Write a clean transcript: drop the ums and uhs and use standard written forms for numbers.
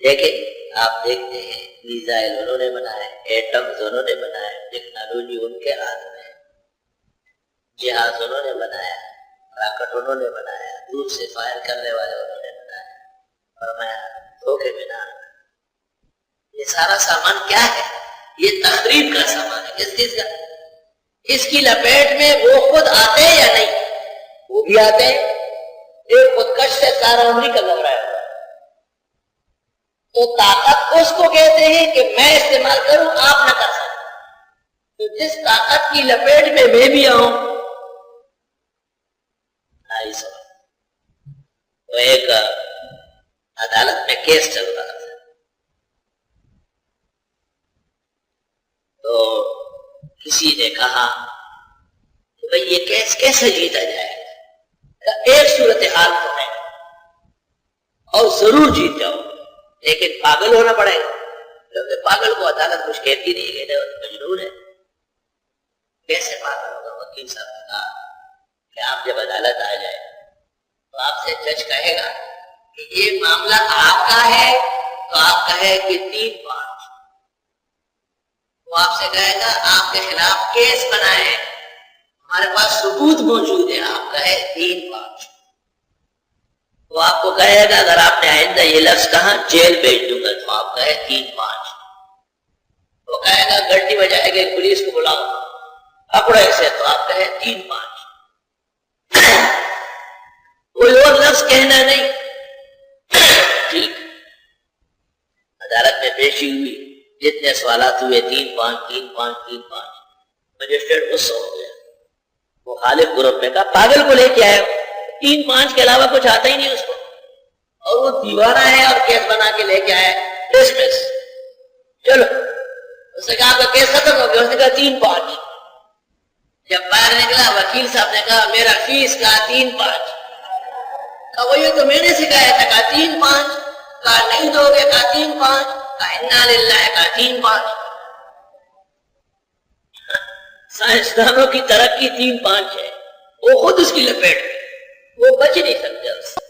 دیکھیں آپ دیکھتے ہیں میزائل انہوں نے بنائے، ایٹمز انہوں نے بنائے، ٹیکنالوجی ان کے ہاتھ میں، جہاز انہوں نے بنایا، راکٹ انہوں نے بنایا، دور سے فائر کرنے والے انہوں نے بنایا، فرمایا دھوکے میں نہ آنا۔ یہ سارا سامان کیا ہے؟ یہ تخریب کا سامان ہے۔ کس چیز کا؟ اس کی لپیٹ میں وہ خود آتے ہیں یا نہیں؟ وہ بھی آتے ہیں۔ ایک خودکش سے سارا امریکہ گھبرایا ہوا ہے، تو طاقت اس کو کہتے ہیں کہ میں استعمال کروں، آپ نہ کر سکتے۔ تو جس طاقت کی لپیٹ میں بھی آؤں، تو ایک عدالت میں کیس چل رہا تھا، تو کسی نے کہا کہ بھئی یہ کیس کیسے جیتا جائے گا؟ ایک صورتحال تو ہے اور ضرور جیت جاؤ، لیکن پاگل ہونا پڑے گا، کیونکہ پاگل کو عدالت کچھ کہتی نہیں ہے، مجنون ہے۔ کیسے پاگل ہوگا؟ وکیل صاحب نے کہا کہ آپ جب عدالت آ جائے تو آپ سے جج کہے گا کہ یہ معاملہ آپ کا ہے، تو آپ کہے کہ 3-5، وہ آپ سے کہے گا آپ کے خلاف کیس بنائے، ہمارے پاس ثبوت موجود ہے، آپ کہے 3-5۔ وہ آپ کو کہے گا اگر آپ نے آئندہ یہ لفظ کہا جیل بھیج دوں گا، تو آپ کہے 3-5۔ وہ کہے گا گھنٹی بجائے گا پولیس کو بلاؤ پکڑو اسے، تو آپ کہے 3-5۔ کوئی اور لفظ کہنا نہیں، ٹھیک۔ عدالت میں پیشی ہوئی، جتنے سوالات ہوئے 3-5۔ مجسٹریٹ غصہ ہو گیا، مخالف گروپ نے کہا پاگل کو لے کے آئے، 3-5 کے علاوہ کچھ آتا ہی نہیں اس کو، اور وہ دیوانہ ہے اور کیس بنا کے لے کے آئے، ڈسمس، چلو۔ اس نے کہا آپ کا کیس ختم ہو گیا، اس نے کہا 3-5۔ جب باہر نکلا وکیل صاحب نے کہا میرا فیس کا 3-5۔ کہا وہ یہ تو میں نے سکھایا تھا، کہا 3-5۔ کہا نہیں دو گے، کہا 3-5۔ کہا انا للہ، کہا 3-5۔ سائنسدانوں کی ترقی 3-5 ہے، وہ خود اس کی لپیٹ میں، وہ بچ نہیں سکتے اس سے۔